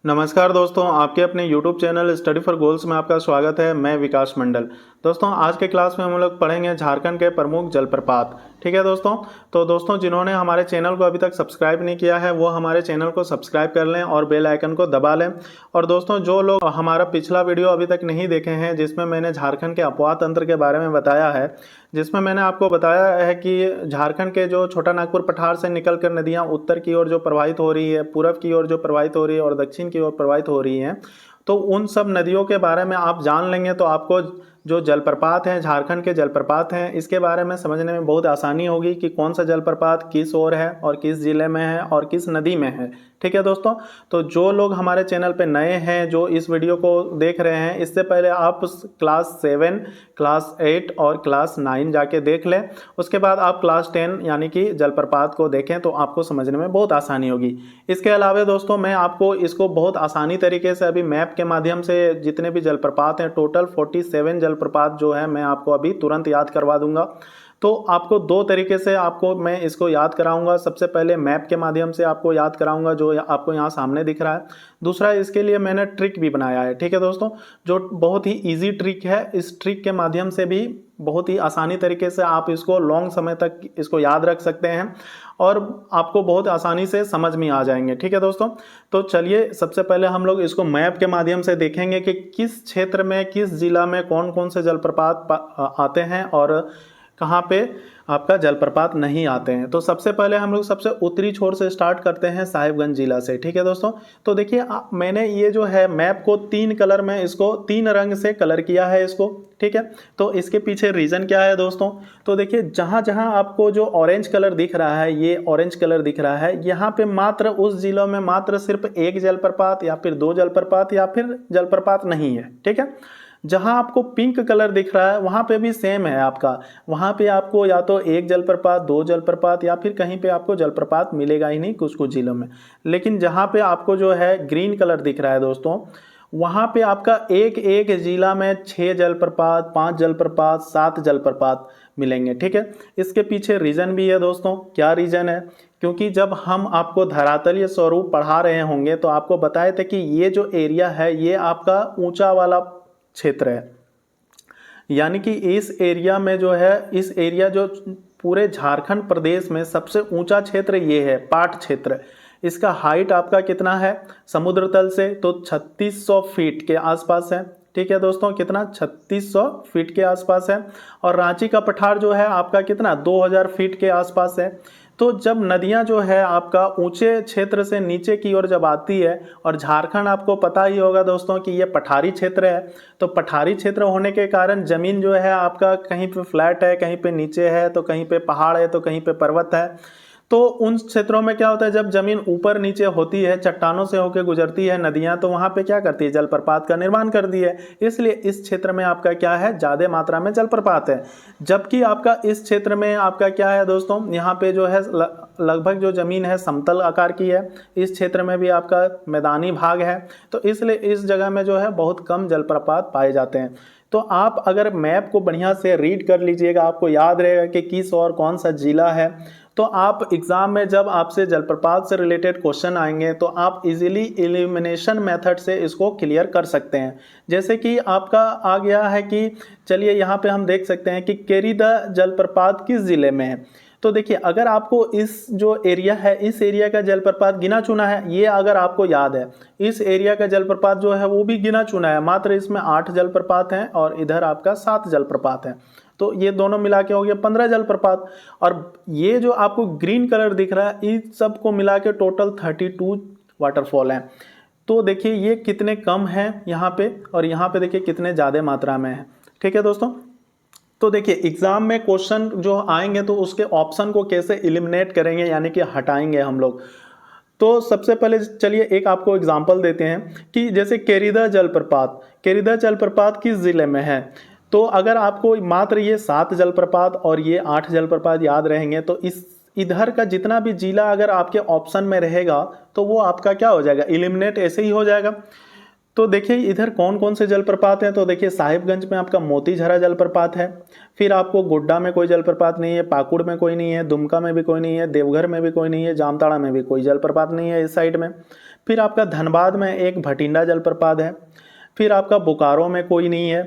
नमस्कार दोस्तों, आपके अपने YouTube channel study for goals में आपका स्वागत है। मैं विकास मंडल। दोस्तों, आज के क्लास में हम लोग पढ़ेंगे झारखंड के प्रमुख जलप्रपात। ठीक है दोस्तों। तो दोस्तों, जिन्होंने हमारे चैनल को अभी तक सब्सक्राइब नहीं किया है वो हमारे चैनल को सब्सक्राइब कर लें और बेल आइकन को दबा लें। और दोस्तों, जो लोग हमारा पिछला वीडियो अभी तक नहीं देखे हैं जिसमें मैंने झारखंड के अपवाह तंत्र के बारे में बताया है, जिसमें मैंने आपको बताया है कि झारखंड के जो छोटा नागपुर पठार से निकलकर नदियां उत्तर की ओर जो प्रवाहित हो रही है, पूरब की ओर जो प्रवाहित हो रही है और दक्षिण की ओर प्रवाहित हो रही हैं, तो उन सब नदियों के बारे में आप जान लेंगे तो आपको जो जलप्रपात हैं, झारखंड के जलप्रपात हैं, इसके बारे में समझने में बहुत आसानी होगी कि कौन सा जलप्रपात किस ओर है और किस ज़िले में है और किस नदी में है। ठीक है दोस्तों। तो जो लोग हमारे चैनल पे नए हैं, जो इस वीडियो को देख रहे हैं, इससे पहले आप क्लास 7, क्लास 8 और क्लास 9 जाके देख लें। उसके बाद आप क्लास 10 यानी कि जलप्रपात को देखें तो आपको समझने में बहुत आसानी होगी। इसके अलावा दोस्तों, मैं आपको इसको बहुत आसानी तरीके से अभी मैप के माध्यम से जितने भी जलप्रपात हैं, टोटल 47 जलप्रपात जो है, मैं आपको अभी तुरंत याद करवा दूंगा। तो आपको दो तरीके से आपको मैं इसको याद कराऊंगा। सबसे पहले मैप के माध्यम से आपको याद कराऊंगा जो आपको यहाँ सामने दिख रहा है। दूसरा, इसके लिए मैंने ट्रिक भी बनाया है। ठीक है दोस्तों, जो बहुत ही इजी ट्रिक है। इस ट्रिक के माध्यम से भी बहुत ही आसानी तरीके से आप इसको लॉन्ग समय तक इसको याद रख सकते हैं और आपको बहुत आसानी से समझ में आ जाएंगे। ठीक है दोस्तों। तो चलिए, सबसे पहले हम लोग इसको मैप के माध्यम से देखेंगे कि किस क्षेत्र में, किस जिला में कौन कौन से जलप्रपात आते हैं और कहाँ पे आपका जलप्रपात नहीं आते हैं। तो सबसे पहले हम लोग सबसे उत्तरी छोर से स्टार्ट करते हैं, साहिबगंज जिला से। ठीक है दोस्तों। तो देखिए, मैंने ये जो है मैप को 3 कलर में, इसको 3 रंग से कलर किया है इसको। ठीक है। तो इसके पीछे रीज़न क्या है दोस्तों? तो देखिए, जहाँ जहाँ आपको जो ऑरेंज कलर दिख रहा है, ये ऑरेंज कलर दिख रहा है, यहाँ पे मात्र उस जिलों में मात्र सिर्फ एक जलप्रपात या फिर 2 जलप्रपात या फिर जलप्रपात नहीं है। ठीक है। जहां आपको पिंक कलर दिख रहा है वहां पे भी सेम है आपका। वहां पे आपको या तो एक जलप्रपात, 2 जलप्रपात या फिर कहीं पे आपको जलप्रपात मिलेगा ही नहीं कुछ कुछ जिलों में। लेकिन जहां पे आपको जो है ग्रीन कलर दिख रहा है दोस्तों, वहां पे आपका एक एक जिला में 6 जलप्रपात, 5 जलप्रपात, 7 जलप्रपात मिलेंगे। ठीक है। इसके पीछे रीजन भी है दोस्तों। क्या रीजन है? क्योंकि जब हम आपको धरातलीय स्वरूप पढ़ा रहे होंगे तो आपको बताए थे कि ये जो एरिया है ये आपका ऊंचा वाला क्षेत्र है। यानी कि इस एरिया में जो है, इस एरिया जो पूरे झारखंड प्रदेश में सबसे ऊंचा क्षेत्र ये है, पाट क्षेत्र। इसका हाइट आपका कितना है समुद्र तल से? तो 3600 फीट के आसपास है। ठीक है दोस्तों, कितना? 3600 फीट के आसपास है। और रांची का पठार जो है आपका कितना? 2000 फीट के आसपास है। तो जब नदियां जो है आपका ऊंचे क्षेत्र से नीचे की ओर जब आती है, और झारखंड आपको पता ही होगा दोस्तों कि ये पठारी क्षेत्र है, तो पठारी क्षेत्र होने के कारण जमीन जो है आपका कहीं पे फ्लैट है, कहीं पे नीचे है, तो कहीं पे पहाड़ है, तो कहीं पे पर्वत है। तो उन क्षेत्रों में क्या होता है, जब जमीन ऊपर नीचे होती है, चट्टानों से होकर गुजरती है नदियां, तो वहां पे क्या करती है, जलप्रपात का निर्माण करती है। इसलिए इस क्षेत्र में आपका क्या है, ज्यादा मात्रा में जलप्रपात है। जबकि आपका इस क्षेत्र में आपका क्या है दोस्तों, यहाँ पे जो है लगभग जो जमीन है समतल आकार की है। इस क्षेत्र में भी आपका मैदानी भाग है, तो इसलिए इस जगह में जो है बहुत कम जलप्रपात पाए जाते हैं। तो आप अगर मैप को बढ़िया से रीड कर लीजिएगा, आपको याद रहेगा कि किस और कौन सा जिला है। तो आप एग्जाम में जब आपसे जलप्रपात से रिलेटेड क्वेश्चन आएंगे तो आप इजीली एलिमिनेशन मेथड से इसको क्लियर कर सकते हैं। जैसे कि आपका आ गया है कि चलिए यहाँ पे हम देख सकते हैं कि केरीदा जलप्रपात किस जिले में है। तो देखिए, अगर आपको इस जो एरिया है, इस एरिया का जलप्रपात गिना चुना है, ये अगर आपको याद है, इस एरिया का जलप्रपात जो है वो भी गिना चुना है। मात्र इसमें 8 जलप्रपात हैं और इधर आपका 7 जलप्रपात हैं। तो ये दोनों मिला के हो गया 15 जलप्रपात। और ये जो आपको ग्रीन कलर दिख रहा है, इन सबको मिला के टोटल 32 वाटरफॉल हैं। तो देखिए ये कितने कम हैं यहाँ पे, और यहाँ पे देखिए कितने ज़्यादा मात्रा में है। ठीक है दोस्तों। तो देखिए, एग्जाम में क्वेश्चन जो आएंगे तो उसके ऑप्शन को कैसे एलिमिनेट करेंगे, यानी कि हटाएंगे हम लोग। तो सबसे पहले चलिए एक आपको एग्जांपल देते हैं कि जैसे केरीदा जलप्रपात, केरीदा जलप्रपात किस जिले में है। तो अगर आपको मात्र ये 7 जलप्रपात और ये 8 जलप्रपात याद रहेंगे तो इस इधर का जितना भी जिला अगर आपके ऑप्शन में रहेगा तो वो आपका क्या हो जाएगा, एलिमिनेट ऐसे ही हो जाएगा। तो देखिए इधर कौन कौन से जलप्रपात हैं, तो देखिए साहिबगंज में आपका मोतीझरा जलप्रपात है, फिर आपको गोड्डा में कोई जलप्रपात नहीं है, पाकुड़ में कोई नहीं है, दुमका में भी कोई नहीं है, देवघर में भी कोई नहीं है, जामताड़ा में भी कोई जलप्रपात नहीं है इस साइड में। फिर आपका धनबाद में एक भटिंडा जलप्रपात है, फिर आपका बोकारो में कोई नहीं है,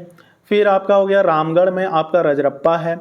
फिर आपका हो गया रामगढ़ में आपका रजरप्पा है,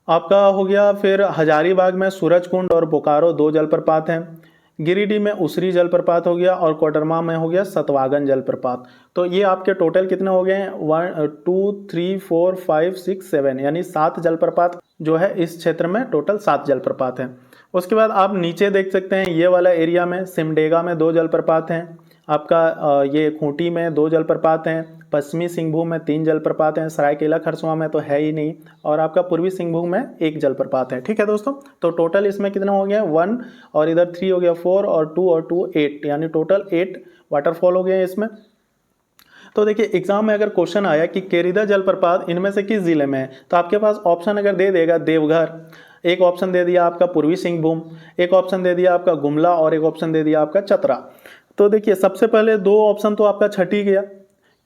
आपका हो गया फिर हजारीबाग में सूरजकुंड और बोकारो 2 जलप्रपात हैं, गिरिडीह में उसरी जलप्रपात हो गया और कोडरमा में हो गया सतवागन जलप्रपात। तो ये आपके टोटल कितने हो गए हैं, 1 2 3 4 5 6 7, यानी 7 जलप्रपात जो है इस क्षेत्र में टोटल 7 जलप्रपात हैं। उसके बाद आप नीचे देख सकते हैं ये वाला एरिया में सिमडेगा में 2 जलप्रपात हैं, आपका ये खूंटी में 2 जलप्रपात हैं, पश्चिमी सिंहभूम में 3 जलप्रपात हैं, सरायकेला खरसुआ में तो है ही नहीं, और आपका पूर्वी सिंहभूम में 1 जलप्रपात है। ठीक है दोस्तों, तो टोटल इसमें कितना हो गया 1 और इधर 3 हो गया 4 और 2 और 2 8, यानी टोटल 8 वाटरफॉल हो गए इसमें। तो देखिए एग्जाम में अगर क्वेश्चन आया कि केरिदा जलप्रपात इनमें से किस जिले में है, तो आपके पास ऑप्शन अगर दे देगा देवघर, एक ऑप्शन दे दिया आपका पूर्वी सिंहभूम, एक ऑप्शन दे दिया आपका गुमला और एक ऑप्शन दे दिया आपका चतरा। तो देखिए सबसे पहले 2 ऑप्शन तो आपका छट ही गया,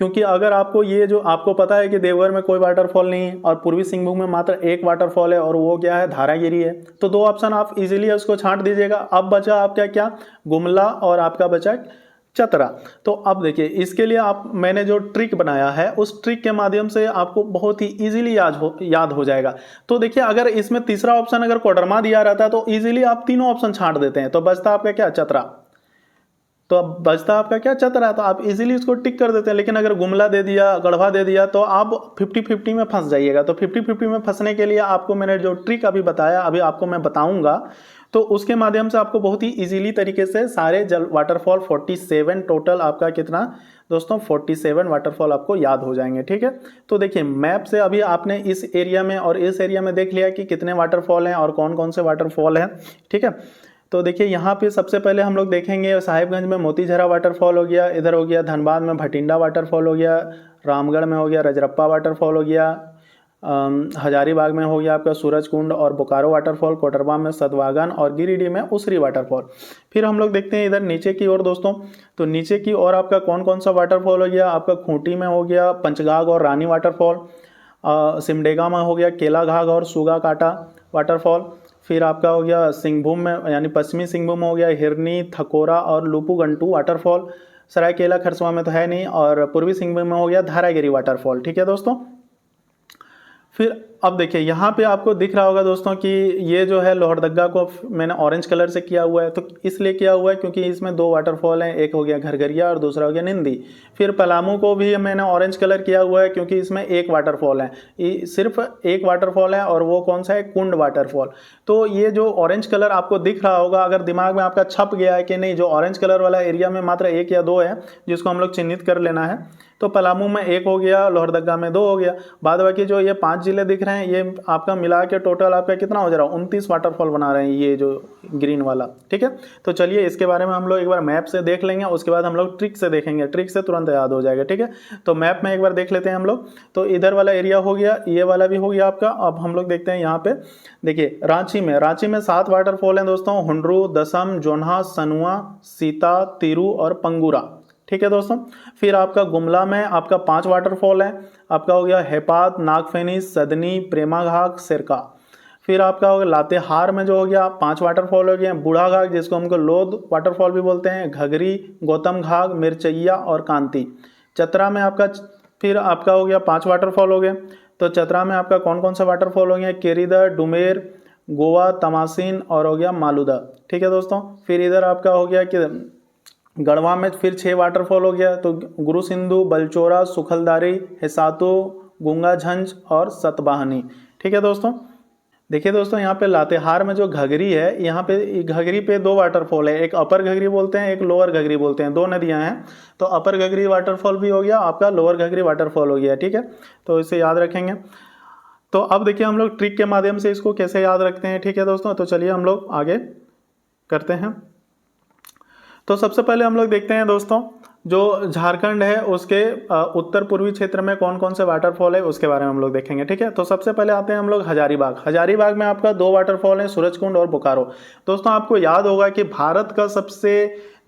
क्योंकि अगर आपको ये जो आपको पता है कि देवघर में कोई वाटरफॉल नहीं है और पूर्वी सिंहभूम में मात्र 1 वाटरफॉल है और वो क्या है धारागिरी है, तो 2 ऑप्शन आप इजीली उसको छांट दीजिएगा। अब बचा आपका क्या गुमला और आपका बचा चतरा। तो अब देखिए इसके लिए मैंने जो ट्रिक बनाया है उस ट्रिक के माध्यम से आपको बहुत ही इजीली याद हो जाएगा। तो देखिए अगर इसमें तीसरा ऑप्शन अगर कोडरमा दिया रहता तो इजीली आप तीनों ऑप्शन छांट देते हैं, तो बचता आपका क्या चतरा, तो अब बचता आपका क्या चतरा, तो आप इजीली इसको टिक कर देते हैं। लेकिन अगर गुमला दे दिया गढ़वा दे दिया तो आप 50-50 में फंस जाइएगा। तो 50-50 में फंसने के लिए आपको मैंने जो ट्रिक अभी बताया अभी आपको मैं बताऊंगा, तो उसके माध्यम से आपको बहुत ही इजीली तरीके से सारे वाटरफॉल 47 टोटल आपका कितना दोस्तों 47 वाटरफॉल आपको याद हो जाएंगे। ठीक है, तो देखिए मैप से अभी आपने इस एरिया में और इस एरिया में देख लिया कि कितने वाटरफॉल हैं और कौन कौन से वाटरफॉल हैं। ठीक है, तो देखिए यहाँ पे सबसे पहले हम लोग देखेंगे साहिबगंज में मोतीझरा वाटरफॉल हो गया, इधर हो गया धनबाद में भटिंडा वाटरफॉल हो गया, रामगढ़ में हो गया रजरप्पा वाटरफॉल हो गया, हजारीबाग में हो गया आपका सूरजकुंड और बोकारो वाटरफॉल, कोडरमा में सतवागन और गिरिडीह में उसरी वाटरफॉल। फिर हम लोग देखते हैं इधर नीचे की ओर दोस्तों, तो नीचे की ओर आपका कौन कौन सा वाटरफॉल हो गया, आपका खूंटी में हो गया पंचघाघ और रानी वाटरफॉल, सिमडेगा में हो गया केला घाघ और सुगा काटा वाटरफॉल, फिर आपका हो गया सिंहभूम में यानी पश्चिमी सिंहभूम में हो गया हिरनी थकोरा और लुपुगंटू वाटरफॉल, सरायकेला खरसुआ में तो है नहीं, और पूर्वी सिंहभूम में हो गया धारागिरी वाटरफॉल। ठीक है दोस्तों, फिर अब देखिए यहाँ पे आपको दिख रहा होगा दोस्तों कि ये जो है लोहरदगा को मैंने ऑरेंज कलर से किया हुआ है, तो इसलिए किया हुआ है क्योंकि इसमें 2 वाटरफॉल हैं, एक हो गया घरघरिया और दूसरा हो गया निंदी। फिर पलामू को भी मैंने ऑरेंज कलर किया हुआ है क्योंकि इसमें 1 वाटरफॉल है, सिर्फ 1 वाटरफॉल है और वो कौन सा है कुंड वाटरफॉल। तो ये जो ऑरेंज कलर आपको दिख रहा होगा, अगर दिमाग में आपका छप गया है कि नहीं जो ऑरेंज कलर वाला एरिया में मात्र 1 या 2 है जिसको हम लोग चिन्हित कर लेना है, तो पलामू में 1 हो गया, लोहरदगा में 2 हो गया, बाद बाकी जो ये 5 जिले दिख रहे हैं ये आपका मिला के टोटल आपका कितना हो जा रहा है 29 वाटरफॉल बना रहे हैं ये जो ग्रीन वाला। ठीक है, तो चलिए इसके बारे में हम लोग एक बार मैप से देख लेंगे, उसके बाद हम लोग ट्रिक से देखेंगे, ट्रिक से तुरंत याद हो जाएगा। ठीक है, तो मैप में एक बार देख लेते हैं हम लोग। तो इधर वाला एरिया हो गया, ये वाला भी हो गया आपका। अब हम लोग देखते हैं यहाँ पे, देखिए रांची में 7 वाटरफॉल हैं दोस्तों, हुंडरू, दसम, जोन्हा, सनुआ, सीता, तिरू और पंगुरा। ठीक है दोस्तों, फिर आपका गुमला में आपका 5 वाटरफॉल है, आपका हो गया हेपात, नागफेनी, सदनी, प्रेमाघाट, सिरका। फिर आपका हो गया लातेहार में जो हो गया 5 वाटरफॉल हो गए, बूढ़ा घाट जिसको हमको लोध वाटरफॉल भी बोलते हैं, घघरी, गौतम घाट, मिर्चैया और कांति। चतरा में आपका फिर आपका हो गया 5 वाटरफॉल हो गए। तो चतरा में आपका कौन कौन सा वाटरफॉल हो गया, केरीदा, डुमेर, गोवा, तमासीन और हो गया मालूदा। ठीक है दोस्तों, फिर इधर आपका हो गया कि गढ़वा में फिर 6 वाटरफॉल हो गया, तो गुरु सिंधु, बलचोरा, सुखलदारी, हिसातू, गुंगा झंझ और सतबाहनी। ठीक है दोस्तों, देखिए दोस्तों यहाँ पे लातेहार में जो घघरी है, यहाँ पे घघरी पे 2 वाटरफॉल है, एक अपर घघरी बोलते हैं एक लोअर घघरी बोलते हैं, 2 नदियाँ हैं। तो अपर घघरी वाटरफॉल भी हो गया आपका, लोअर घघरी वाटरफॉल हो गया। ठीक है, तो इसे याद रखेंगे। तो अब देखिए हम लोग ट्रिक के माध्यम से इसको कैसे याद रखते हैं। ठीक है दोस्तों, तो चलिए हम लोग आगे करते हैं। तो सबसे पहले हम लोग देखते हैं दोस्तों, जो झारखंड है उसके उत्तर पूर्वी क्षेत्र में कौन कौन से वाटरफॉल है उसके बारे में हम लोग देखेंगे। ठीक है, तो सबसे पहले आते हैं हम लोग हजारीबाग। हजारीबाग में आपका 2 वाटरफॉल है, सूरजकुंड और बोकारो। दोस्तों आपको याद होगा कि भारत का सबसे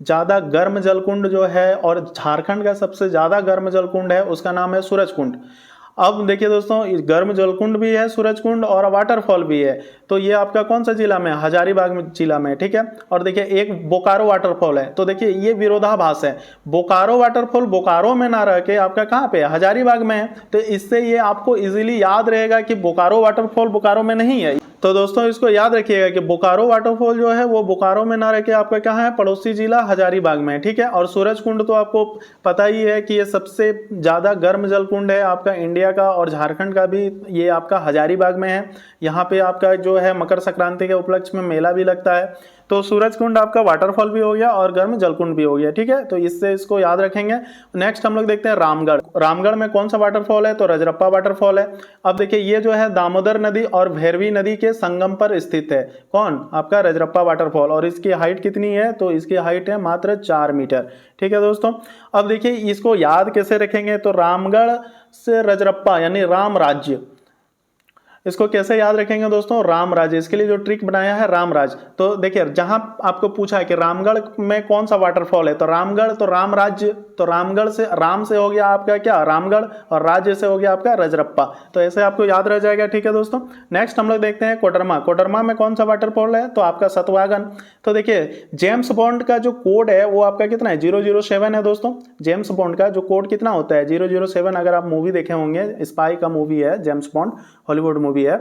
ज़्यादा गर्म जलकुंड जो है और झारखंड का सबसे ज़्यादा गर्म जलकुंड है उसका नाम है सूरजकुंड। अब देखिए दोस्तों, गर्म जलकुंड भी है सूरजकुंड और वाटरफॉल भी है, तो ये आपका कौन सा जिला में, हजारीबाग में जिला में। ठीक है, और देखिए एक बोकारो वाटरफॉल है, तो देखिए ये विरोधाभास है, बोकारो वाटरफॉल बोकारो में ना रह के आपका कहाँ पे है, हजारीबाग में है। तो इससे ये आपको इजीली याद रहेगा कि बोकारो वाटरफॉल बोकारो में नहीं है। तो दोस्तों इसको याद रखिएगा कि बोकारो वाटरफॉल जो है वो बोकारो में ना रह के आपका कहाँ है, पड़ोसी जिला हजारीबाग में। ठीक है, और सूरजकुंड तो आपको पता ही है कि ये सबसे ज़्यादा गर्म जलकुंड है आपका इंडिया का, और झारखंड का भी ये आपका हजारीबाग में है। यहाँ पे आपका जो है मकर संक्रांति के उपलक्ष्य में मेला भी लगता है। तो सूरजकुंड आपका वाटरफॉल भी हो गया और गर्म जलकुंड भी हो गया। ठीक है, तो इससे इसको याद रखेंगे। नेक्स्ट हम लोग देखते हैं रामगढ़। रामगढ़ में कौन सा वाटरफॉल है, तो रजरप्पा वाटरफॉल है। अब देखिए ये जो है दामोदर नदी और भैरवी नदी के संगम पर स्थित है, कौन, आपका रजरप्पा वाटरफॉल। और इसकी हाइट कितनी है, तो इसकी हाइट है मात्र 4 मीटर। ठीक है दोस्तों, अब देखिए इसको याद कैसे रखेंगे, तो रामगढ़ से रजरप्पा यानी राम राज्य, इसको कैसे याद रखेंगे दोस्तों, राम राज्य। इसके लिए जो ट्रिक बनाया है राम राज। तो देखिए जहां आपको पूछा है कि रामगढ़ में कौन सा वाटरफॉल है, तो रामगढ़, तो राम राज्य, तो रामगढ़ से राम से हो गया आपका क्या, रामगढ़, और राज्य से हो गया आपका रजरप्पा। तो ऐसे आपको याद रह जाएगा। ठीक है दोस्तों, नेक्स्ट हम लोग देखते हैं कोडरमा। कोडरमा में कौन सा वाटरफॉल है, तो आपका सतवागन। तो देखिए जेम्स बॉन्ड का जो कोड है वो आपका कितना है, 007 है दोस्तों। जेम्स बॉन्ड का जो कोड कितना होता है, 007। अगर आप मूवी देखे होंगे, स्पाई का मूवी है जेम्स बॉन्ड, हॉलीवुड मूवी है,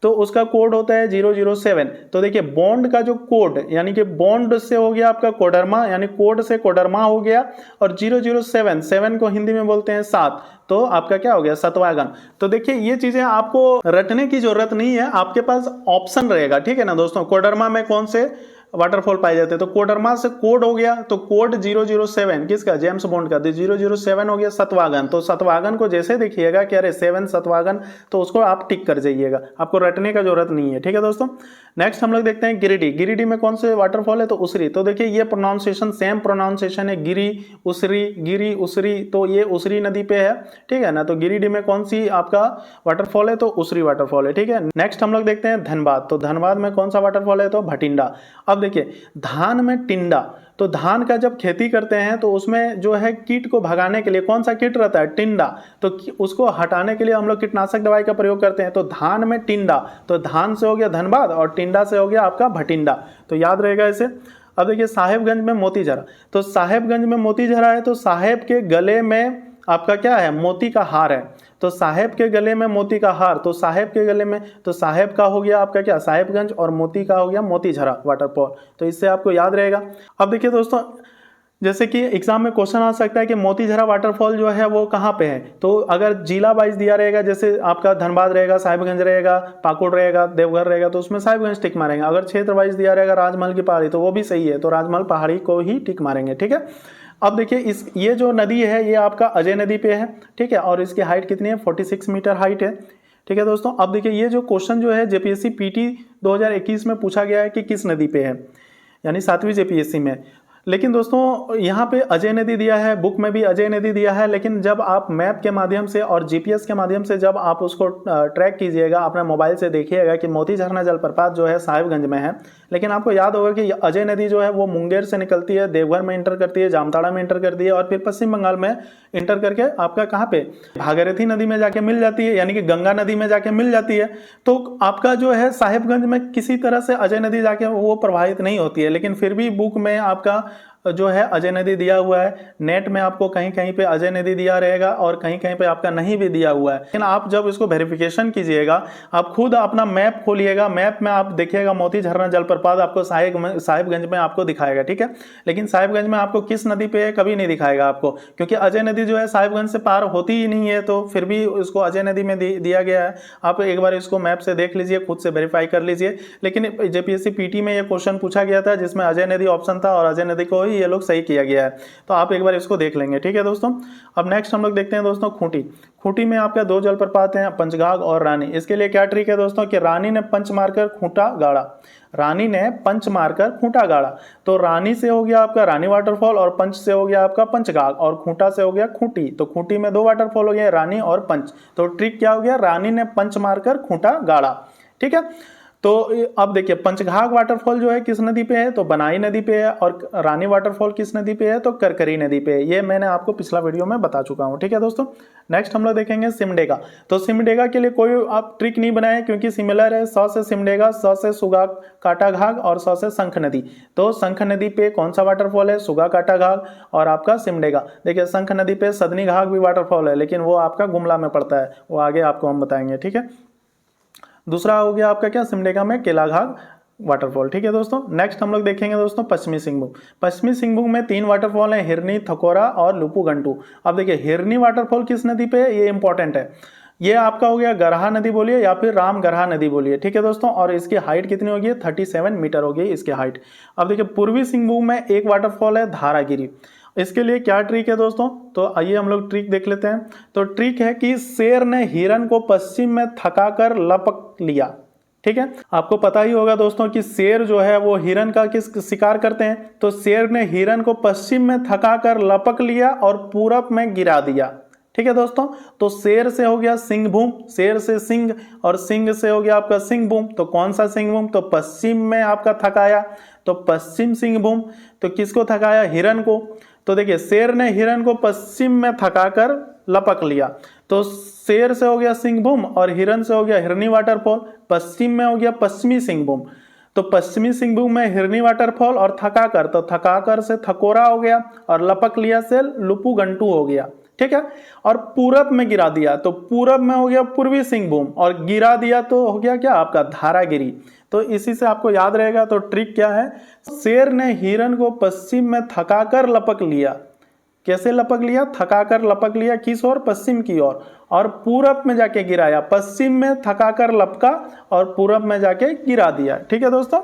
तो उसका कोड होता है 007। तो देखिए बॉन्ड का जो कोड यानी कि बॉन्ड से हो गया आपका कोडरमा, यानी कोड से कोडरमा हो गया, और 007, 7 को हिंदी में बोलते हैं 7, तो आपका क्या हो गया, सतवागन। तो देखिए ये चीजें आपको रटने की जरूरत नहीं है, आपके पास ऑप्शन रहेगा। ठीक है ना दोस्तों, कोडरमा में कौन से वाटरफॉल पाए जाते हैं, तो कोडरमा से कोड हो गया, तो कोड 007 किसका, जेम्स बॉन्ड का, तो 007 हो गया सतवागन। तो सतवागन को जैसे देखिएगा कि अरे 7 सतवागन, तो उसको आप टिक कर जाइएगा, आपको रटने का जरूरत नहीं है। ठीक है दोस्तों, नेक्स्ट हम लोग देखते हैं गिरिडीह। गिरिडीह में कौन से वाटरफॉल है, तो उसरी। तो देखिए ये प्रोनाउंसिएशन सेम प्रोनाउंसिएशन है, गिरी उसरी, गिरी उसरी, तो ये उसरी नदी पे है। ठीक है ना, तो गिरिडीह में कौन सी आपका वाटरफॉल है, तो उसरी वाटरफॉल है। ठीक है, नेक्स्ट हम लोग देखते हैं धनबाद। तो धनबाद में कौन सा वाटरफॉल है, तो भटिंडा। अब देखिए धान में टिंडा, तो धान का जब खेती करते हैं तो उसमें जो है कीट को भगाने के लिए कौन सा कीट रहता है, टिंडा। तो उसको हटाने के लिए हम लोग कीटनाशक दवाई का प्रयोग करते हैं। तो धान में टिंडा, तो धान से हो गया धनबाद और टिंडा से हो गया आपका भटिंडा। तो याद रहेगा इसे। अब देखिए साहेबगंज में मोतीझरा। तो साहेबगंज में मोतीझरा है, तो साहेब के गले में आपका क्या है, मोती का हार है। तो साहेब के गले में मोती का हार, तो साहेब के गले में, तो साहेब का हो गया आपका क्या, साहेबगंज, और मोती का हो गया मोतीझरा वाटरफॉल। तो इससे आपको याद रहेगा। अब देखिए दोस्तों, जैसे कि एग्जाम में क्वेश्चन आ सकता है कि मोतीझरा वाटरफॉल जो है वो कहाँ पे है, तो अगर जिला वाइज दिया रहेगा, जैसे आपका धनबाद रहेगा, साहिबगंज रहेगा, पाकुड़ रहेगा, देवघर रहेगा, तो उसमें साहिबगंज टिक मारेंगे। अगर क्षेत्र वाइज दिया रहेगा राजमहल की पहाड़ी, तो वो भी सही है, तो राजमहल पहाड़ी को ही टिक मारेंगे। ठीक है, अब देखिए ये जो नदी है ये आपका अजय नदी पे है। ठीक है, और इसकी हाइट कितनी है, 46 मीटर हाइट है। ठीक है दोस्तों, अब देखिए ये जो क्वेश्चन जो है जेपीएससी पीटी 2021 में पूछा गया है कि किस नदी पे है, यानी 7वीं जेपीएससी में। लेकिन दोस्तों यहाँ पे अजय नदी दिया है, बुक में भी अजय नदी दिया है, लेकिन जब आप मैप के माध्यम से और जीपीएस के माध्यम से जब आप उसको ट्रैक कीजिएगा, अपने मोबाइल से देखिएगा कि मोती झरना जलप्रपात जो है साहिबगंज में है, लेकिन आपको याद होगा कि अजय नदी जो है वो मुंगेर से निकलती है, देवघर में इंटर करती है, जामताड़ा में इंटर करती है, और फिर पश्चिम बंगाल में इंटर करके आपका कहाँ पे, भागीरथी नदी में जाके मिल जाती है, यानी कि गंगा नदी में जाके मिल जाती है। तो आपका जो है साहिबगंज में किसी तरह से अजय नदी जाके वो प्रभावित नहीं होती है, लेकिन फिर भी बुक में आपका जो है अजय नदी दिया हुआ है। नेट में आपको कहीं कहीं पे अजय नदी दिया रहेगा और कहीं कहीं पे आपका नहीं भी दिया हुआ है। लेकिन आप जब इसको वेरिफिकेशन कीजिएगा, आप खुद अपना मैप खोलिएगा, मैप में आप देखिएगा मोती झरना जलप्रपात आपको साहिबगंज में आपको दिखाएगा। ठीक है, लेकिन साहिबगंज में आपको किस नदी पे है कभी नहीं दिखाएगा आपको, क्योंकि अजय नदी जो है साहिबगंज से पार होती ही नहीं है, तो फिर भी उसको अजय नदी में दिया गया है। आप एक बार इसको मैप से देख लीजिए, खुद से वेरीफाई कर लीजिए। लेकिन जेपीएससी पीटी में ये क्वेश्चन पूछा गया था जिसमें अजय नदी ऑप्शन था और अजय नदी को ही ही ये लोग सही किया गया है, तो आप एक बार इसको देख लेंगे। ठीक है दोस्तों, अब नेक्स्ट हम लोग देखते हैं दोस्तों खूंटी। खूंटी में आपका दो जलप्रपात हैं, पंचघाघ और रानी। इसके लिए क्या ट्रिक है दोस्तों कि रानी ने पंच मारकर खूंटा गाड़ा, रानी ने पंच मारकर खूंटा गाड़ा, तो रानी से हो गया आपका रानी वाटरफॉल और पंच से हो गया आपका पंचघाघ और खूंटा से हो गया खूंटी, तो खूंटी में दो वाटरफॉल हो गया रानी और पंच। तो ट्रिक क्या हो गया, रानी ने पंच मारकर खूंटा गाड़ा। ठीक है, तो अब देखिए पंचघाघ वाटरफॉल जो है किस नदी पे है, तो बनाई नदी पे है, और रानी वाटरफॉल किस नदी पे है, तो करकरी नदी पे है। ये मैंने आपको पिछला वीडियो में बता चुका हूँ। ठीक है दोस्तों, नेक्स्ट हम लोग देखेंगे सिमडेगा। तो सिमडेगा के लिए कोई आप ट्रिक नहीं बनाए क्योंकि सिमिलर है, स से सिमडेगा, स से सुगा काटा घाघ और स से शंख नदी। तो शंख नदी पे कौन सा वाटरफॉल है, सुगा काटा घाघ और आपका सिमडेगा। देखिए शंख नदी पे सदनी घाघ भी वाटरफॉल है, लेकिन वो आपका गुमला में पड़ता है, वो आगे आपको हम बताएंगे। ठीक है, दूसरा हो गया आपका क्या, सिमडेगा में केलाघाघ वाटरफॉल। ठीक है दोस्तों, नेक्स्ट हम लोग देखेंगे दोस्तों पश्चिमी सिंहभूम। पश्चिमी सिंहभूम में तीन वाटरफॉल हैं, हिरनी, थकोरा और लुपुगंटू। अब देखिए हिरनी वाटरफॉल किस नदी पे है, ये इंपॉर्टेंट है। ये आपका हो गया गरहा नदी बोलिए या फिर राम गरहा नदी बोलिए। ठीक है दोस्तों, और इसकी हाइट कितनी होगी, 37 मीटर होगी इसकी हाइट। अब देखिए पूर्वी सिंहभूम में एक वाटरफॉल है धारागिरी। इसके लिए क्या ट्रिक है दोस्तों, तो आइए हम लोग ट्रिक देख लेते हैं। तो ट्रिक है कि शेर ने हिरन को पश्चिम में थकाकर लपक लिया। ठीक है, आपको पता ही होगा दोस्तों कि शेर जो है वो हिरन का किस शिकार करते हैं, तो शेर ने हिरन को पश्चिम में थकाकर लपक लिया और पूरब में गिरा दिया। ठीक है दोस्तों, तो शेर से हो गया सिंहभूम, शेर से सिंह और सिंह से हो गया आपका सिंहभूम। तो कौन सा सिंहभूम, तो पश्चिम में आपका थकाया, तो पश्चिम सिंहभूम। तो किसको थकाया, हिरन को। तो देखिए शेर ने हिरन को पश्चिम में थकाकर लपक लिया, तो शेर से हो गया सिंहभूम और हिरन से हो गया हिरनी वाटरफॉल। पश्चिम में हो गया पश्चिमी सिंहभूम, तो पश्चिमी सिंहभूम में हिरनी वाटरफॉल और थकाकर, तो थकाकर से थकोरा हो गया और लपक लिया से लुपुगंटू हो गया। ठीक है, और पूरब में गिरा दिया, तो पूरब में हो गया पूर्वी सिंहभूम और गिरा दिया तो हो गया क्या आपका धारागिरी। तो इसी से आपको याद रहेगा। तो ट्रिक क्या है, शेर ने हिरन को पश्चिम में थकाकर लपक लिया। कैसे लपक लिया, थकाकर लपक लिया, किस ओर, पश्चिम की ओर, और पूरब में जाके गिराया। पश्चिम में थकाकर लपका और पूरब में जाके गिरा दिया। ठीक है दोस्तों,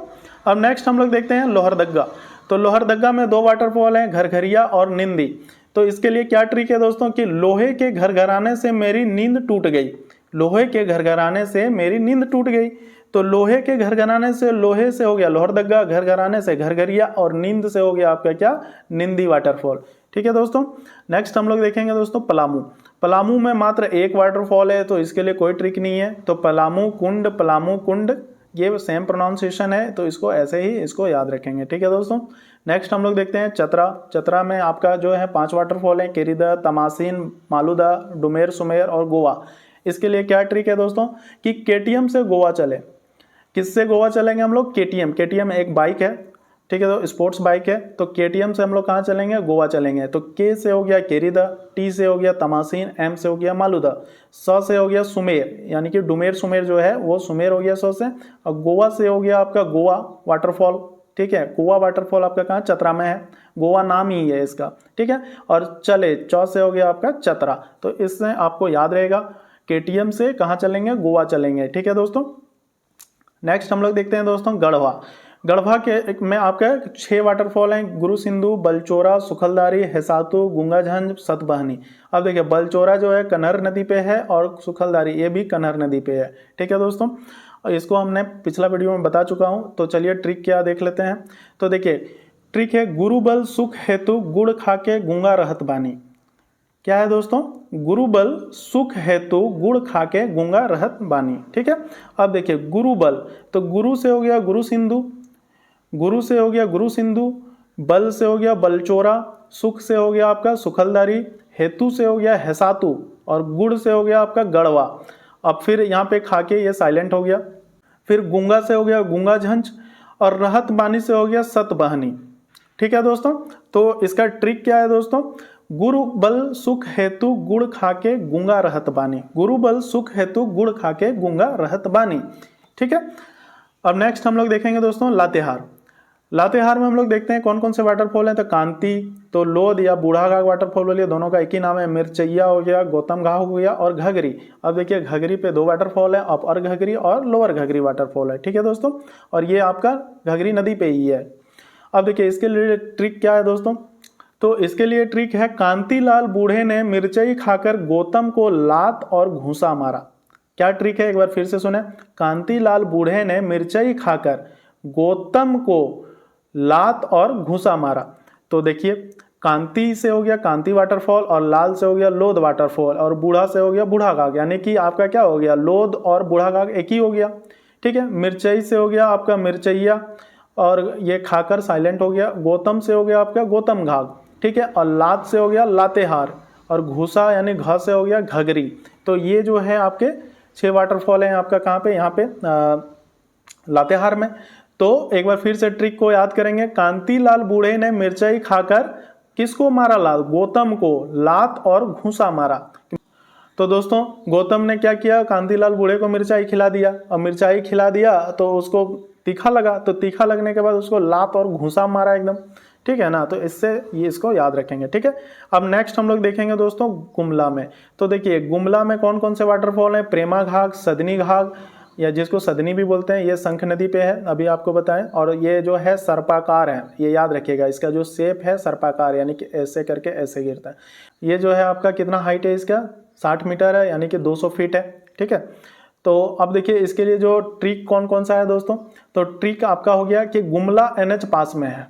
अब नेक्स्ट हम लोग देखते हैं लोहरदग्गा। तो लोहरदग्गा में दो वाटरफॉल हैं, घरघरिया और निंदी। तो इसके लिए क्या ट्रिक है दोस्तों कि लोहे के घरघराने से मेरी नींद टूट गई, लोहे के घरघराने से मेरी नींद टूट गई। तो लोहे के घरघराने से, लोहे से हो गया लोहरदग्गा, घरघराने से घरघरिया और नींद से हो गया आपका क्या, निंदी वाटरफॉल। ठीक है दोस्तों, नेक्स्ट हम लोग देखेंगे दोस्तों पलामू। पलामू में मात्र एक वाटरफॉल है, तो इसके लिए कोई ट्रिक नहीं है। तो पलामू कुंड, ये सेम प्रोनाउंसिएशन है, तो इसको ऐसे ही इसको याद रखेंगे। ठीक है दोस्तों, नेक्स्ट हम लोग देखते हैं चतरा। चतरा में आपका जो है 5 वाटरफॉल है, केरिदा, तमासीन, मालूदा, डुमेर, सुमेर और गोवा। इसके लिए क्या ट्रिक है दोस्तों कि केटीएम से गोवा चले। किससे गोवा चलेंगे हम लोग, केटीएम। केटीएम एक बाइक है, ठीक है, तो स्पोर्ट्स बाइक है। तो केटीएम से हम लोग कहाँ चलेंगे, गोवा चलेंगे। तो के से हो गया केरिदा, टी से हो गया तमासीन, एम से हो गया मालूदा, स से हो गया सुमेर, यानी कि डुमेर सुमेर जो है वो सुमेर हो गया स से, और गोवा से हो गया आपका गोवा वाटरफॉल। ठीक है, गोवा वाटरफॉल आपका कहाँ, चतरा में है, गोवा नाम ही है इसका। ठीक है, और चले, चौ से हो गया आपका चतरा। तो इससे आपको याद रहेगा केटीएम से कहाँ चलेंगे, गोवा चलेंगे। ठीक है दोस्तों, नेक्स्ट हम लोग देखते हैं दोस्तों गढ़वा। गढ़वा के में आपके 6 वाटरफॉल हैं, गुरु सिंधु, बलचोरा, सुखलदारी, हेसातु, गुंगाझंज, सतबहनी। अब देखिए बलचोरा जो है कन्हर नदी पे है और सुखलदारी ये भी कन्हर नदी पे है। ठीक है दोस्तों, इसको हमने पिछला वीडियो में बता चुका हूँ। तो चलिए ट्रिक क्या देख लेते हैं। तो देखिए ट्रिक है, गुरु बल सुख हेतु गुड़ खाके गूंगा रहत बानी। क्या है दोस्तों, गुरु बल सुख हेतु गुड़ खाके गूंगा रहत बानी। ठीक है, अब देखिए गुरु बल, तो गुरु से हो गया गुरु सिंधु, गुरु से हो गया गुरु सिंधु, बल से हो गया बलचोरा, सुख से हो गया आपका सुखलदारी, हेतु से हो गया हेसातु और गुड़ से हो गया आपका गढ़वा। अब फिर यहाँ पे खाके ये साइलेंट हो गया। फिर गूंगा से हो गया गूंगाझंझ और रहत बानी से हो गया सतबहनी। ठीक है दोस्तों, तो इसका ट्रिक क्या है दोस्तों, गुरु बल सुख हेतु गुड़ खाके गूंगा रहत बानी, गुरु बल सुख हेतु गुड़ खाके गूंगा रहत बानी। ठीक है, अब नेक्स्ट हम लोग देखेंगे दोस्तों लातेहार। लातेहार में हम लोग देखते हैं कौन कौन से वाटरफॉल हैं। तो कांति, तो लोध या बूढ़ाघाघ वाटरफॉल बोलिए, दोनों का एक ही नाम है। मिर्चैया हो गया, गौतम घाघ हो गया और घघरी। अब देखिए घघरी पे 2 वाटरफॉल है, अपर घघरी और लोअर घघरी वाटरफॉल है। ठीक है दोस्तों, और ये आपका घघरी नदी पे ही है। अब देखिए इसके लिए ट्रिक क्या है दोस्तों, तो इसके लिए ट्रिक है, कांतिलाल बूढ़े ने मिर्चई खाकर गौतम को लात और घूंसा मारा। क्या ट्रिक है, एक बार फिर से सुने। कांतिलाल बूढ़े ने मिर्चई खाकर गौतम को लात और घूंसा मारा। तो देखिए कांति से हो गया कांति वाटरफॉल, और लाल से हो गया लोध वाटरफॉल, और बूढ़ा से हो गया बूढ़ा घाघ, यानी कि आपका क्या हो गया, लोध और बूढ़ा घाघ एक ही हो गया। ठीक है, मिर्चई से हो गया आपका मिर्चैया, और ये खाकर साइलेंट हो गया। गौतम से हो गया आपका गौतम घाघ। ठीक है, और लात से हो गया लातेहार, और घूसा यानी घ से हो गया घघरी। तो ये जो है आपके 6 वाटरफॉल हैं आपका कहाँ पे, यहाँ पे लातेहार में। तो एक बार फिर से ट्रिक को याद करेंगे। कांतिलाल बूढ़े ने मिर्चाई खाकर किसको मारा, लाल, गौतम को लात और घूंसा मारा। तो दोस्तों गौतम ने क्या किया, कांतिलाल बूढ़े को मिर्चाई खिला दिया, और मिर्चाई खिला दिया तो उसको तीखा लगा, तो तीखा लगने के बाद उसको लात और घूंसा मारा एकदम। ठीक है ना, तो इससे ये इसको याद रखेंगे। ठीक है, अब नेक्स्ट हम लोग देखेंगे दोस्तों गुमला में। तो देखिए गुमला में कौन कौन से वाटरफॉल हैं, प्रेमा घाघ, सदनी घाघ, या जिसको सदनी भी बोलते हैं, ये शंख नदी पे है, अभी आपको बताएं। और ये जो है सर्पाकार है, ये याद रखिएगा, इसका जो शेप है सर्पाकार, यानी कि ऐसे करके ऐसे गिरता है। ये जो है आपका कितना हाइट है इसका, 60 मीटर है, यानी कि 200 फीट है। ठीक है, तो अब देखिए इसके लिए जो ट्रिक कौन कौन सा है दोस्तों, तो ट्रिक आपका हो गया कि गुमला NH पास में है।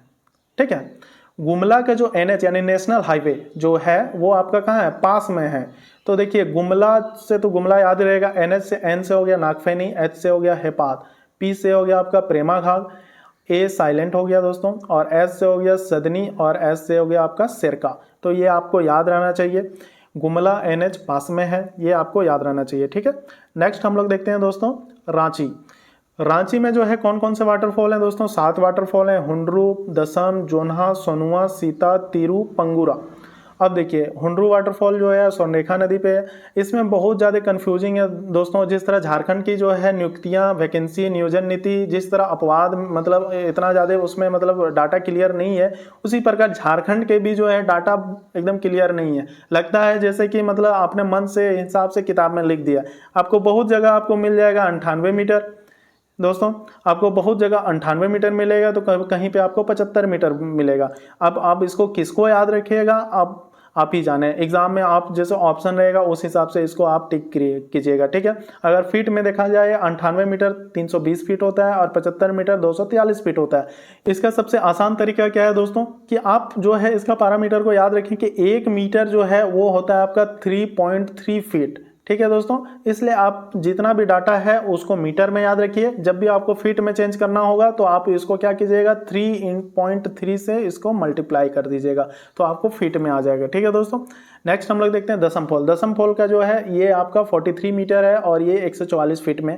ठीक है, गुमला का जो NH यानी नेशनल हाईवे जो है वो आपका कहाँ है, पास में है। तो देखिए गुमला से तो गुमला याद रहेगा, NH से N से हो गया नागफेनी, H से हो गया हेपात, P से हो गया आपका प्रेमा घाघ, A साइलेंट हो गया दोस्तों, और S से हो गया सदनी, और S से हो गया आपका सिरका। तो ये आपको याद रहना चाहिए, गुमला NH पास में है, ये आपको याद रहना चाहिए। ठीक है, नेक्स्ट हम लोग देखते हैं दोस्तों रांची। रांची में जो है कौन कौन से वाटरफॉल हैं दोस्तों, 7 वाटरफॉल हैं, हुंडरू, दसम, जोन्हा, सोनुआ, सीता, तीरू, पंगुरा। अब देखिए हुंडरू वाटरफॉल जो है स्वर्णरेखा नदी पे है। इसमें बहुत ज़्यादा कंफ्यूजिंग है दोस्तों, जिस तरह झारखंड की जो है नियुक्तियां, वैकेंसी, नियोजन नीति, जिस तरह अपवाद, मतलब इतना ज़्यादा उसमें मतलब डाटा क्लियर नहीं है, उसी प्रकार झारखंड के भी जो है डाटा एकदम क्लियर नहीं है। लगता है जैसे कि मतलब आपने मन से हिसाब से किताब में लिख दिया। आपको बहुत जगह आपको मिल जाएगा 98 मीटर दोस्तों, आपको बहुत जगह 98 मीटर मिलेगा, तो कहीं पे आपको 75 मीटर मिलेगा। अब आप इसको किसको याद रखिएगा, आप ही जाने। एग्जाम में आप जैसे ऑप्शन रहेगा उस हिसाब से इसको आप टिक कीजिएगा। ठीक है, अगर फीट में देखा जाए 98 मीटर 320 फीट होता है, और 75 मीटर 243 फीट होता है। इसका सबसे आसान तरीका क्या है दोस्तों, कि आप जो है इसका पैरामीटर को याद रखें कि 1 मीटर जो है वो होता है आपका 3.3 फीट। ठीक है दोस्तों, इसलिए आप जितना भी डाटा है उसको मीटर में याद रखिए। जब भी आपको फीट में चेंज करना होगा तो आप इसको क्या कीजिएगा, 3.3 से इसको मल्टीप्लाई कर दीजिएगा, तो आपको फीट में आ जाएगा। ठीक है दोस्तों, नेक्स्ट हम लोग देखते हैं दसम फॉल। दसम फॉल का जो है ये आपका 43 मीटर है, और ये 144 फीट में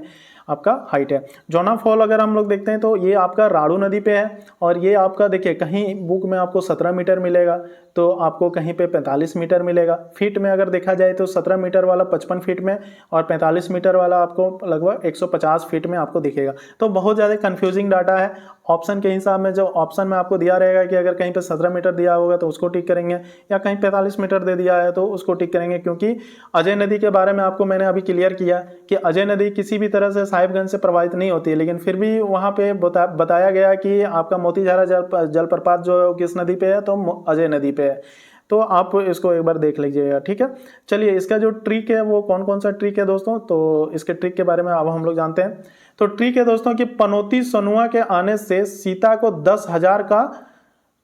आपका हाइट है। जोना फॉल अगर हम लोग देखते हैं तो ये आपका राड़ू नदी पे है, और ये आपका देखिए कहीं बुक में आपको 17 मीटर मिलेगा, तो आपको कहीं पे 45 मीटर मिलेगा। फीट में अगर देखा जाए तो 17 मीटर वाला 55 फीट में, और 45 मीटर वाला आपको लगभग 150 फीट में आपको दिखेगा। तो बहुत ज़्यादा कंफ्यूजिंग डाटा है। ऑप्शन के हिसाब में जो ऑप्शन में आपको दिया रहेगा कि अगर कहीं पे 17 मीटर दिया होगा तो उसको टिक करेंगे, या कहीं 45 मीटर दे दिया है तो उसको टिक करेंगे। क्योंकि अजय नदी के बारे में आपको मैंने अभी क्लियर किया कि अजय नदी किसी भी तरह से साहिबगंज से प्रभावित नहीं होती है, लेकिन फिर भी वहाँ पे बताया गया कि आपका मोतीझारा जलप्रपात जो किस नदी पे है, तो अजय नदी पे है। तो आप इसको एक बार देख लीजिएगा। ठीक है, चलिए इसका जो ट्रिक है वो कौन कौन सा ट्रिक है दोस्तों, तो इसके ट्रिक के बारे में अब हम लोग जानते हैं। तो ट्रिक है दोस्तों कि पनौती सोनुआ के आने से सीता को 10,000 का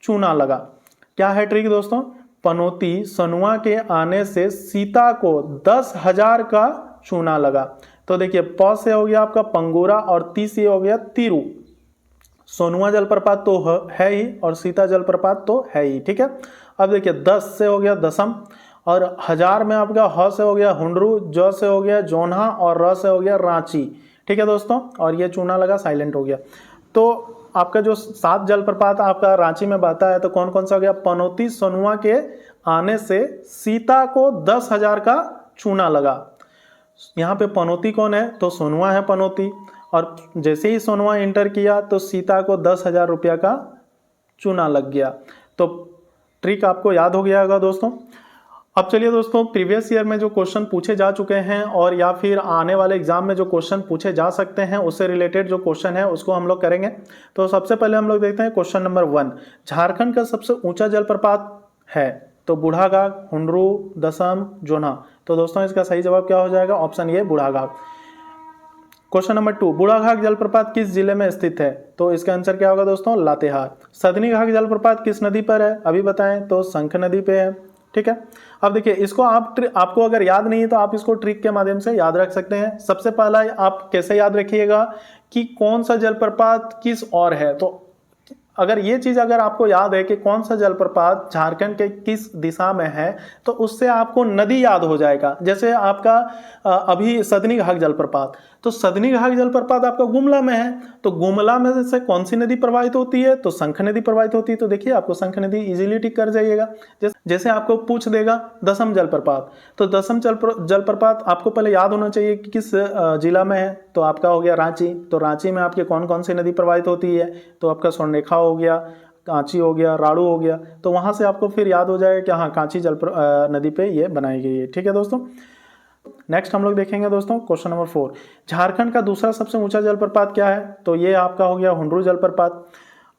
चूना लगा। क्या है ट्रिक दोस्तों, पनौती सोनुआ के आने से सीता को 10,000 का चूना लगा। तो देखिए प से हो गया आपका पंगोरा, और ती से हो गया तीरू। सोनुआ जलप्रपात तो है ही, और सीता जलप्रपात तो है ही। ठीक है, अब देखिए 10 से हो गया दसम, और 1000 में आपका ह से हो गया हुंडरू, ज से हो गया जोन्हा, और र से हो गया रांची। ठीक है दोस्तों, और ये चूना लगा साइलेंट हो गया। तो आपका जो 7 जलप्रपात आपका रांची में बहता है, तो कौन कौन सा हो गया, पनौती सोनुआ के आने से सीता को 10,000 का चूना लगा। यहाँ पे पनौती कौन है, तो सोनुआ है पनौती, और जैसे ही सोनुआ एंटर किया तो सीता को 10,000 रुपया का चूना लग गया। तो ट्रिक आपको याद हो गया होगा दोस्तों। अब चलिए दोस्तों, प्रीवियस ईयर में जो क्वेश्चन पूछे जा चुके हैं और या फिर आने वाले एग्जाम में जो क्वेश्चन पूछे जा सकते हैं उससे रिलेटेड जो क्वेश्चन है उसको हम लोग करेंगे। तो सबसे पहले हम लोग देखते हैं क्वेश्चन नंबर 1, झारखंड का सबसे ऊंचा जलप्रपात है तो बूढ़ाघाट, हुंडरू, दसम, जोन्हा। तो दोस्तों इसका सही जवाब क्या हो जाएगा? Option A Budhaghat. Question number 2, Budhaghat जलप्रपात किस जिले में स्थित है? तो इसका आंसर क्या होगा दोस्तों? लातेहार। सदनी घाट जलप्रपात किस नदी पर है? अभी बताएं, तो शंख नदी पे है। ठीक है, अब देखिए इसको आपको अगर याद नहीं है तो आप इसको ट्रिक के माध्यम से याद रख सकते हैं। सबसे पहला आप कैसे याद रखिएगा कि कौन सा जलप्रपात किस ओर है। तो अगर ये चीज अगर आपको याद है कि कौन सा जलप्रपात झारखंड के किस दिशा में है तो उससे आपको नदी याद हो जाएगा। जैसे आपका अभी सदनी घाट जलप्रपात, तो सदनी घाट जलप्रपात आपका गुमला में है, तो गुमला में से कौन सी नदी प्रवाहित होती है? तो शंख नदी प्रवाहित होती है। तो देखिए आपको शंख नदी इजीली टिक कर जाइएगा। जैसे आपको पूछ देगा दसम जलप्रपात, तो दसम जलप्रपात आपको पहले याद होना चाहिए कि किस जिला में है। तो आपका हो गया रांची, तो रांची में आपके कौन कौन सी नदी प्रवाहित होती है? तो आपका स्वर्णरेखा हो गया, कांची हो गया, राड़ू हो गया। तो वहां से आपको फिर याद हो जाएगा कि हाँ कांची नदी पे ये बनाई गई है। ठीक है दोस्तों, नेक्स्ट हम लोग देखेंगे दोस्तों क्वेश्चन नंबर 4, झारखंड का दूसरा सबसे ऊंचा जलप्रपात क्या है? तो ये आपका हो गया हुंडरू जलप्रपात।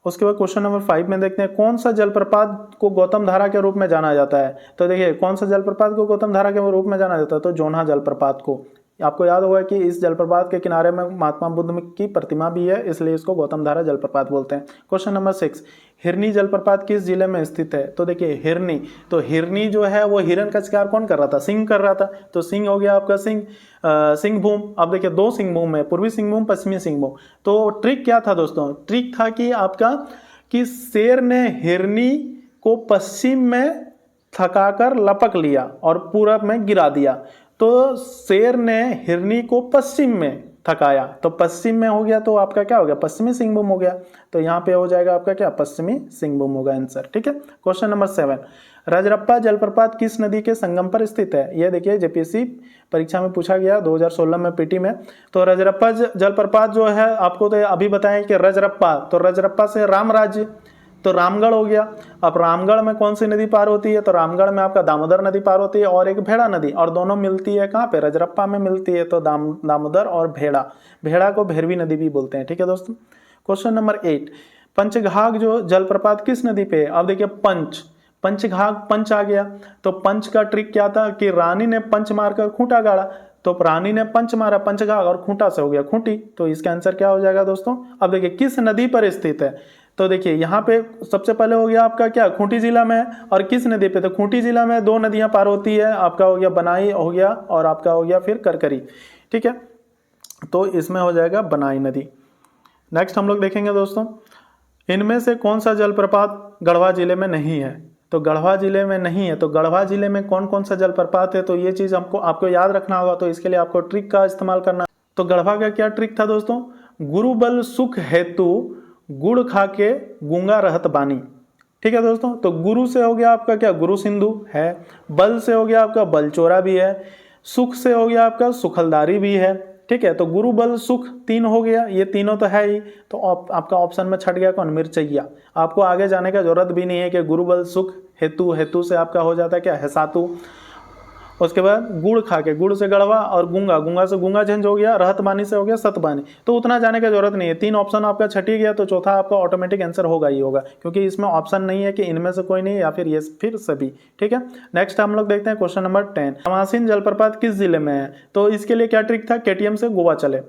उसके बाद क्वेश्चन नंबर 5 में देखते हैं कौन सा जलप्रपात को गौतम धारा के रूप में जाना जाता है? तो देखिए कौन सा जलप्रपात को गौतम धारा के रूप में जाना जाता है? तो जोन्हा जलप्रपात को। आपको याद होगा कि इस जलप्रपात के किनारे में महात्मा बुद्ध की प्रतिमा भी है, इसलिए इसको गौतम धारा जलप्रपात बोलते हैं। क्वेश्चन नंबर 6, हिरनी जलप्रपात किस जिले में स्थित है? तो देखिए हिरनी, तो हिरनी जो है वो हिरन का शिकार कौन कर रहा था? सिंह कर रहा था। तो सिंह हो गया आपका सिंहभूम। अब देखिए 2 सिंहभूम है, पूर्वी सिंहभूम, पश्चिमी सिंहभूम। तो ट्रिक क्या था दोस्तों? ट्रिक था कि आपका कि शेर ने हिरनी को पश्चिम में थकाकर लपक लिया और पूरब में गिरा दिया। तो शेर ने हिरनी को पश्चिम में थकाया, तो पश्चिम में हो गया, तो आपका क्या हो गया? पश्चिमी सिंहभूम हो गया। तो यहाँ पे हो जाएगा आपका क्या? पश्चिमी सिंहभूम होगा आंसर। ठीक है, क्वेश्चन नंबर 7, रजरप्पा जलप्रपात किस नदी के संगम पर स्थित है? ये देखिए जेपीएससी परीक्षा में पूछा गया 2016 में पीटी में। तो रजरप्पा जलप्रपात जो है आपको तो अभी बताएं कि रजरप्पा, तो रजरप्पा से राम राज्य, तो रामगढ़ हो गया। अब रामगढ़ में कौन सी नदी पार होती है? तो रामगढ़ में आपका दामोदर नदी पार होती है और एक भेड़ा नदी, और दोनों मिलती है कहाँ पे? रजरप्पा में मिलती है। तो दामोदर और भेड़ा को भैरवी नदी भी बोलते हैं। ठीक है दोस्तों, क्वेश्चन नंबर 8, पंचघाघ जो जलप्रपात किस नदी पे है? अब देखिए पंचघाघ, पंच आ गया। तो पंच का ट्रिक क्या था कि रानी ने पंच मारकर खूंटा गाड़ा, तो रानी ने पंच मारा पंचघाघ और खूंटा से हो गया खूंटी। तो इसका आंसर क्या हो जाएगा दोस्तों? अब देखिए किस नदी पर स्थित है? तो देखिए यहाँ पे सबसे पहले हो गया आपका क्या? खूंटी जिला में, और किस नदी पे? तो खूंटी जिला में 2 नदियां पार होती है, आपका हो गया बनाई हो गया और आपका हो गया फिर करकरी। ठीक है, तो इसमें हो जाएगा बनाई नदी। नेक्स्ट हम लोग देखेंगे दोस्तों, इनमें से कौन सा जलप्रपात गढ़वा जिले में नहीं है? तो गढ़वा जिले में नहीं है, तो गढ़वा जिले में कौन कौन सा जलप्रपात है? तो ये चीज आपको याद रखना होगा। तो इसके लिए आपको ट्रिक का इस्तेमाल करना। तो गढ़वा का क्या ट्रिक था दोस्तों? गुरु बल सुख हेतु गुड़ खा के गूंगा रहत बानी। ठीक है दोस्तों, तो गुरु से हो गया आपका क्या? गुरु सिंधु है। बल से हो गया आपका बलचोरा भी है। सुख से हो गया आपका सुखलदारी भी है। ठीक है, तो गुरु बल सुख 3 हो गया, ये तीनों तो है ही। तो आपका ऑप्शन में छट गया कौन? मिर्चैया। आपको आगे जाने का जरूरत भी नहीं है कि गुरु बल सुख हेतु से आपका हो जाता है क्या? हेसातु। उसके बाद गुड़ खा के, गुड़ से गढ़वा, और गूंगा से गूंगा झंझ हो गया, रहतबानी से हो गया सतबानी। तो उतना जाने का जरूरत नहीं है। 3 ऑप्शन आपका छटी गया, तो चौथा आपका ऑटोमेटिक आंसर होगा ही होगा, क्योंकि इसमें ऑप्शन नहीं है कि इनमें से कोई नहीं या फिर ये फिर सभी। ठीक है, नेक्स्ट हम लोग देखते हैं क्वेश्चन नंबर 10, तमासीन जलप्रपात किस जिले में है? तो इसके लिए क्या ट्रिक था? केटीएम से गोवा चले।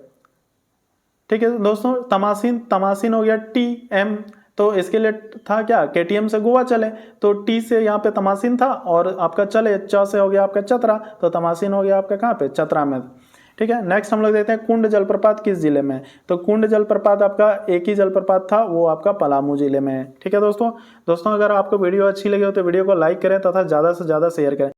ठीक है दोस्तों, तमासीन हो गया TM, तो इसके लिए था क्या? केटीएम से गोवा चले। तो टी से यहाँ पे तमासीन था और आपका चले, च से हो गया आपका चतरा, तो तमासीन हो गया आपका कहाँ पे? चतरा में। ठीक है, नेक्स्ट हम लोग देखते हैं कुंड जलप्रपात किस जिले में है? तो कुंड जलप्रपात आपका एक ही जलप्रपात था, वो आपका पलामू जिले में है। ठीक है दोस्तों, अगर आपको वीडियो अच्छी लगी हो तो वीडियो को लाइक करें तथा ज़्यादा से ज़्यादा शेयर करें।